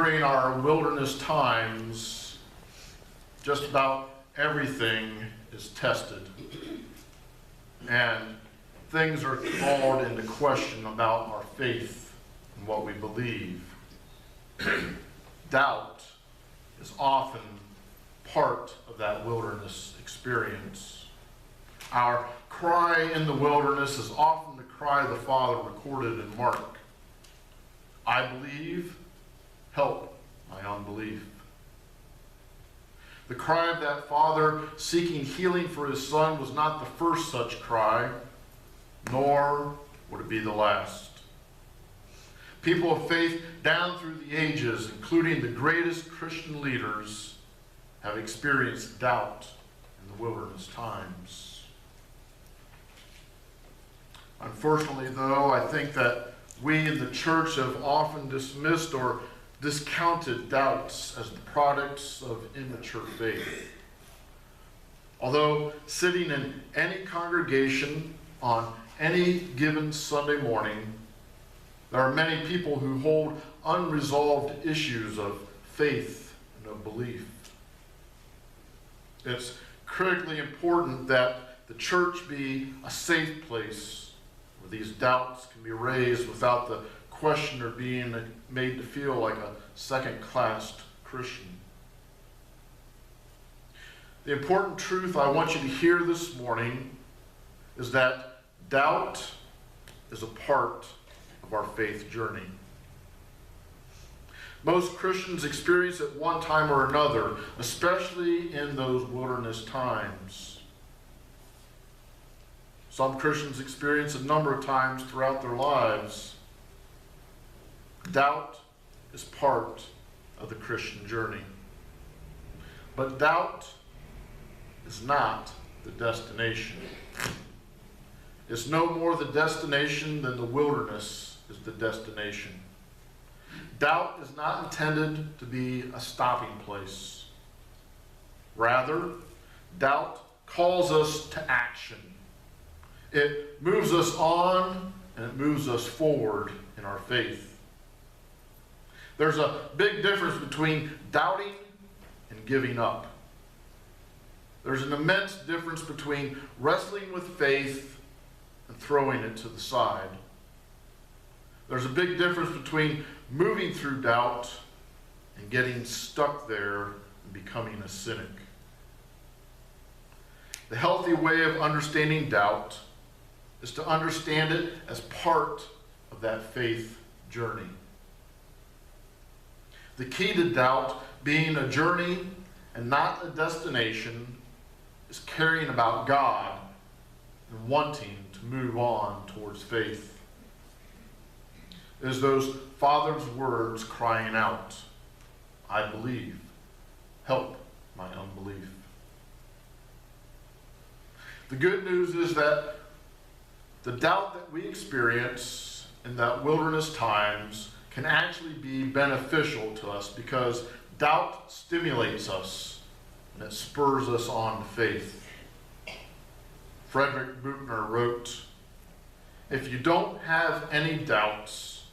during our wilderness times, just about everything is tested. And things are called into question about our faith and what we believe. Doubt is often part of that wilderness experience. Our cry in the wilderness is often the cry of the Father recorded in Mark. I believe, help my unbelief. The cry of that father seeking healing for his son was not the first such cry, nor would it be the last. People of faith down through the ages, including the greatest Christian leaders, have experienced doubt in the wilderness times. Unfortunately, though, I think that we in the church have often dismissed or discounted doubts as the products of immature faith. Although sitting in any congregation on any given Sunday morning, there are many people who hold unresolved issues of faith and of belief. It's critically important that the church be a safe place where these doubts can be raised without the questioner being made to feel like a second-class Christian. The important truth I want you to hear this morning is that doubt is a part of our faith journey. Most Christians experience it one time or another, especially in those wilderness times. Some Christians experience a number of times throughout their lives. Doubt is part of the Christian journey. But doubt is not the destination. It's no more the destination than the wilderness is the destination. Doubt is not intended to be a stopping place. Rather, doubt calls us to action. It moves us on and it moves us forward in our faith. There's a big difference between doubting and giving up. There's an immense difference between wrestling with faith and throwing it to the side. There's a big difference between moving through doubt and getting stuck there and becoming a cynic. The healthy way of understanding doubt is to understand it as part of that faith journey. The key to doubt being a journey and not a destination is caring about God and wanting to move on towards faith. It is those Father's words crying out, I believe, help my unbelief. The good news is that the doubt that we experience in that wilderness times can actually be beneficial to us because doubt stimulates us and it spurs us on to faith. Frederick Buechner wrote, if you don't have any doubts,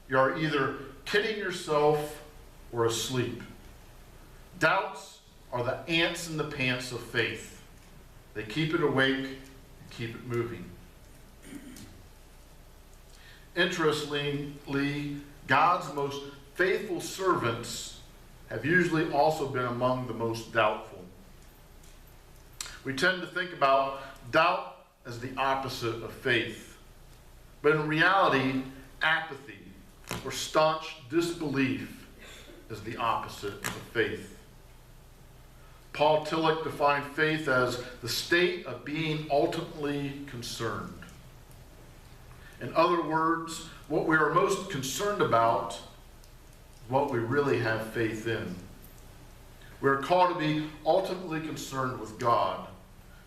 you are either kidding yourself or asleep. Doubts are the ants in the pants of faith. They keep it awake and keep it moving. Interestingly, God's most faithful servants have usually also been among the most doubtful. We tend to think about doubt as the opposite of faith. But in reality, apathy or staunch disbelief is the opposite of faith. Paul Tillich defined faith as the state of being ultimately concerned. In other words, what we are most concerned about is what we really have faith in. We are called to be ultimately concerned with God,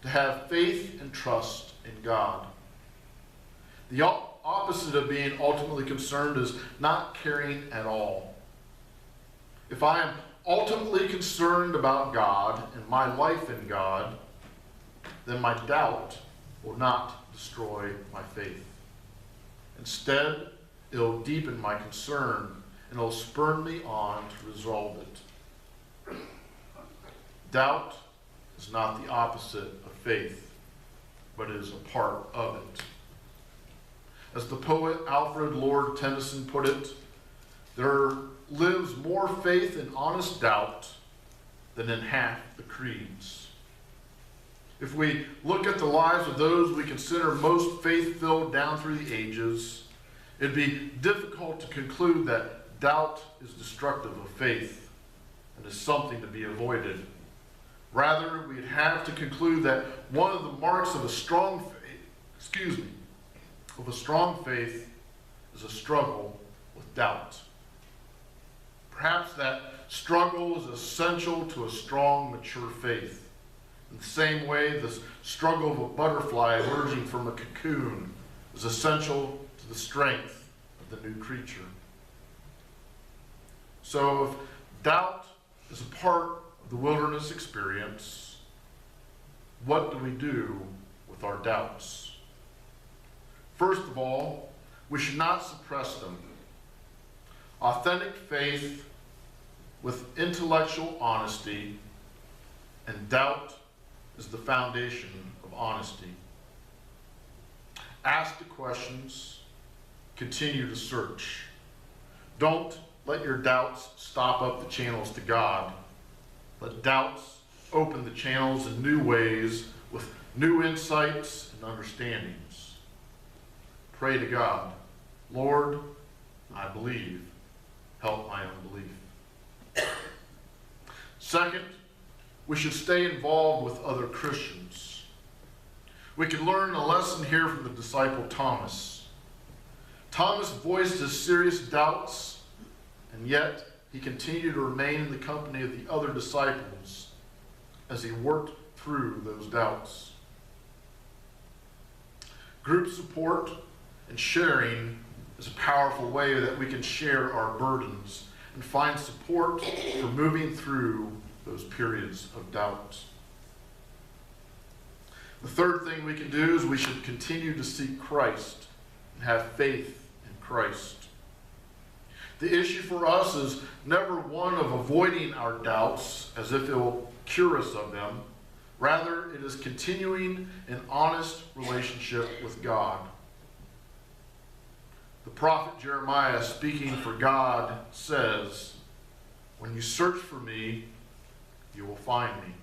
to have faith and trust in God. The opposite of being ultimately concerned is not caring at all. If I am ultimately concerned about God and my life in God, then my doubt will not destroy my faith. Instead, it will deepen my concern and it'll spur me on to resolve it. Doubt is not the opposite of faith, but it is a part of it. As the poet Alfred Lord Tennyson put it, there lives more faith in honest doubt than in half the creeds. If we look at the lives of those we consider most faith-filled down through the ages, it'd be difficult to conclude that doubt is destructive of faith and is something to be avoided. Rather, we'd have to conclude that one of the marks of a strong faith, is a struggle with doubt. Perhaps that struggle is essential to a strong, mature faith. In the same way, the struggle of a butterfly emerging from a cocoon is essential to the strength of the new creature. So if doubt is a part of the wilderness experience, what do we do with our doubts? First of all, we should not suppress them. Authentic faith with intellectual honesty and doubt is the foundation of honesty. Ask the questions, continue to search. Don't let your doubts stop up the channels to God. Let doubts open the channels in new ways with new insights and understandings. Pray to God, Lord, I believe. Help my unbelief. Second, we should stay involved with other Christians. We can learn a lesson here from the disciple Thomas. Thomas voiced his serious doubts, and yet he continued to remain in the company of the other disciples as he worked through those doubts. Group support and sharing is a powerful way that we can share our burdens and find support for moving through those periods of doubt. The third thing we can do is we should continue to seek Christ and have faith in Christ. The issue for us is never one of avoiding our doubts as if it will cure us of them. Rather, it is continuing an honest relationship with God. The prophet Jeremiah, speaking for God, says, "When you search for me, you will find me."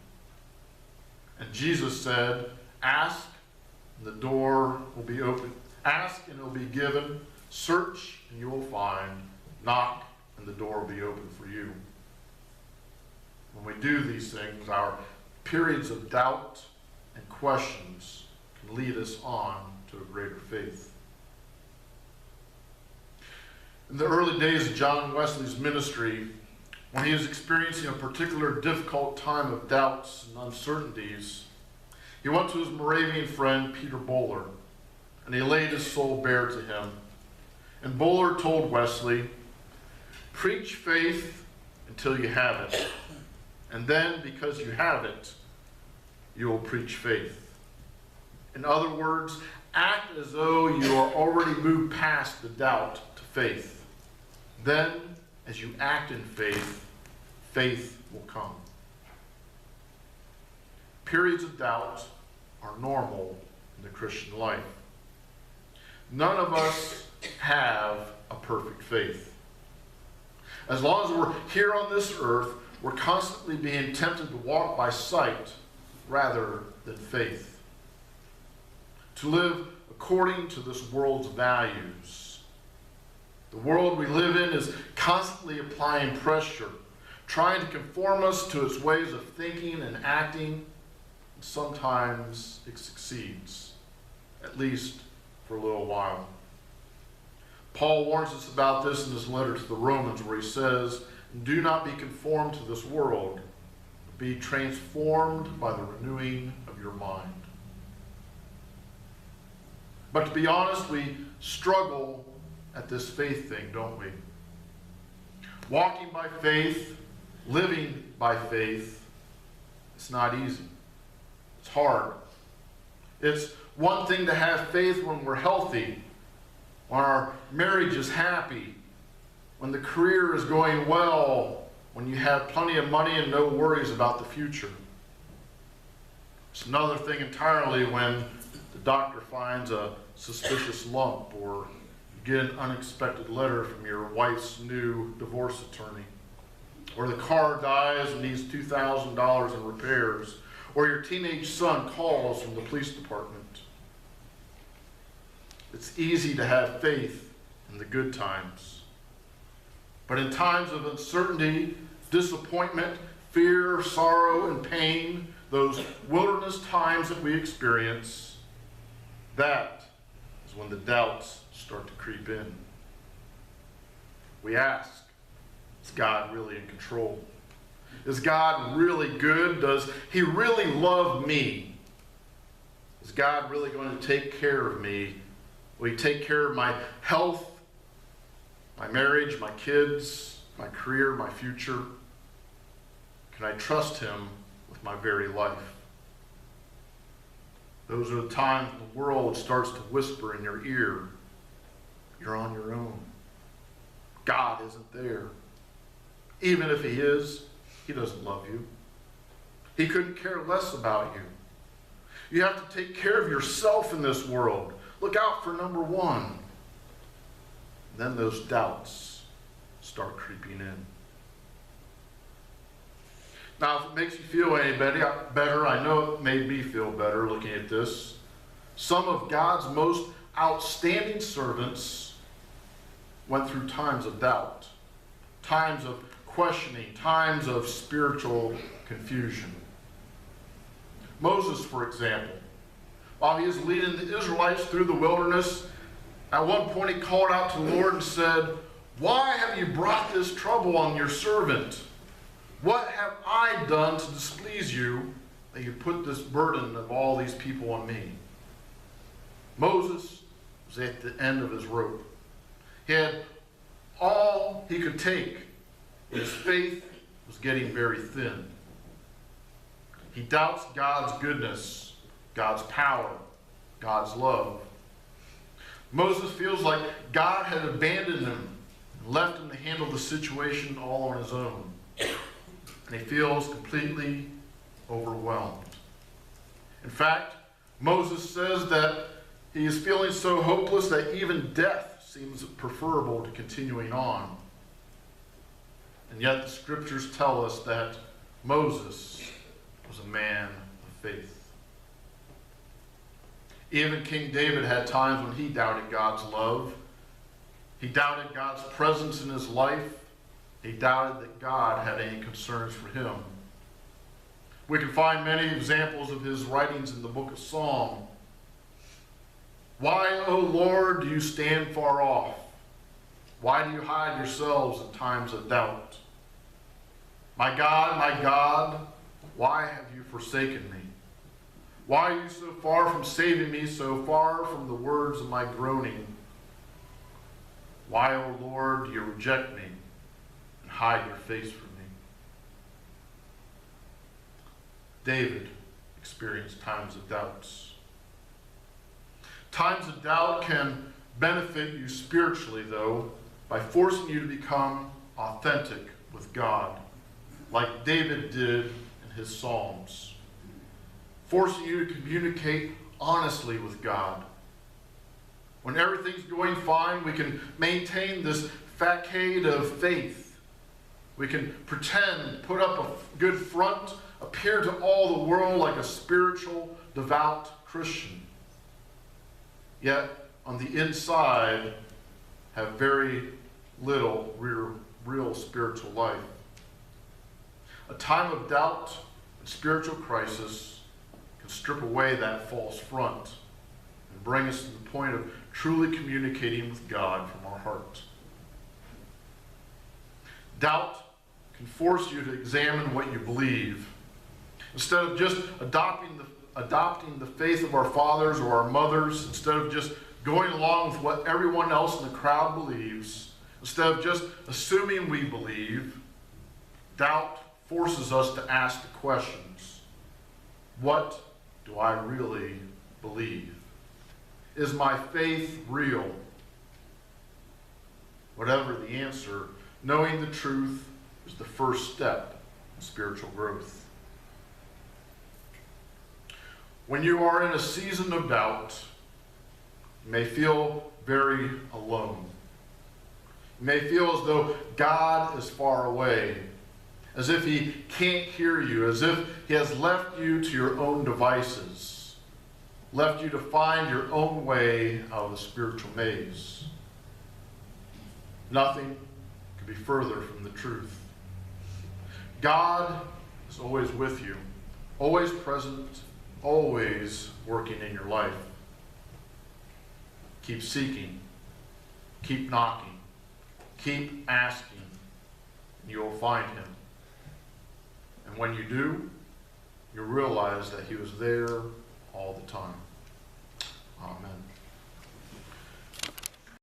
And Jesus said, "Ask, and the door will be open. Ask, and it will be given. Search, and you will find. Knock, and the door will be open for you." When we do these things, our periods of doubt and questions can lead us on to a greater faith. In the early days of John Wesley's ministry, when he was experiencing a particular difficult time of doubts and uncertainties, he went to his Moravian friend Peter Böhler, and he laid his soul bare to him. And Böhler told Wesley, "Preach faith until you have it, and then because you have it, you will preach faith." In other words, act as though you are already moved past the doubt to faith. Then, as you act in faith, faith will come. Periods of doubt are normal in the Christian life. None of us have a perfect faith. As long as we're here on this earth, we're constantly being tempted to walk by sight rather than faith, to live according to this world's values. The world we live in is constantly applying pressure, trying to conform us to its ways of thinking and acting, and sometimes it succeeds, at least for a little while. Paul warns us about this in his letter to the Romans, where he says, "Do not be conformed to this world, but be transformed by the renewing of your mind." But to be honest, we struggle at this faith thing, don't we? Walking by faith, living by faith, it's not easy. It's hard. It's one thing to have faith when we're healthy, when our marriage is happy, when the career is going well, when you have plenty of money and no worries about the future. It's another thing entirely when the doctor finds a suspicious lump, or you get an unexpected letter from your wife's new divorce attorney, or the car dies and needs $2,000 in repairs, or your teenage son calls from the police department. It's easy to have faith in the good times. But in times of uncertainty, disappointment, fear, sorrow, and pain, those wilderness times that we experience, that is when the doubts start to creep in. We ask, is God really in control? Is God really good? Does he really love me? Is God really going to take care of me? Will he take care of my health, my marriage, my kids, my career, my future? Can I trust him with my very life? Those are the times the world starts to whisper in your ear, you're on your own. God isn't there. Even if he is, he doesn't love you. He couldn't care less about you. You have to take care of yourself in this world. Look out for number one. Then those doubts start creeping in. Now, if it makes you feel any better, I know it made me feel better looking at this. Some of God's most outstanding servants went through times of doubt, times of questioning, times of spiritual confusion. Moses, for example, while he was leading the Israelites through the wilderness, at one point he called out to the Lord and said, "Why have you brought this trouble on your servant? What have I done to displease you that you put this burden of all these people on me?" Moses was at the end of his rope. He had all he could take. His faith was getting very thin. He doubts God's goodness, God's power, God's love. Moses feels like God had abandoned him and left him to handle the situation all on his own. And he feels completely overwhelmed. In fact, Moses says that he is feeling so hopeless that even death seems preferable to continuing on. And yet the scriptures tell us that Moses was a man of faith. Even King David had times when he doubted God's love. He doubted God's presence in his life. He doubted that God had any concerns for him. We can find many examples of his writings in the book of Psalm. "Why, O Lord, do you stand far off? Why do you hide yourselves in times of doubt? My God, why have you forsaken me? Why are you so far from saving me, so far from the words of my groaning? Why, O Lord, do you reject me and hide your face from me?" David experienced times of doubts. Times of doubt can benefit you spiritually, though, by forcing you to become authentic with God, like David did in his Psalms. Forcing you to communicate honestly with God. When everything's going fine, we can maintain this facade of faith. We can pretend, put up a good front, appear to all the world like a spiritual, devout Christian. Yet, on the inside, have very little real spiritual life. A time of doubt and spiritual crisis can strip away that false front and bring us to the point of truly communicating with God from our heart. Doubt can force you to examine what you believe. Instead of just adopting the faith of our fathers or our mothers, instead of just going along with what everyone else in the crowd believes, instead of just assuming we believe, doubt forces us to ask the questions. What do I really believe? Is my faith real? whatever the answer, knowing the truth is the first step in spiritual growth. When you are in a season of doubt, you may feel very alone. You may feel as though God is far away, as if he can't hear you, as if he has left you to your own devices, left you to find your own way out of the spiritual maze. Nothing could be further from the truth. God is always with you, always present, always working in your life. Keep seeking, keep knocking, keep asking, and you will find him. And when you do, you'll realize that he was there all the time. Amen.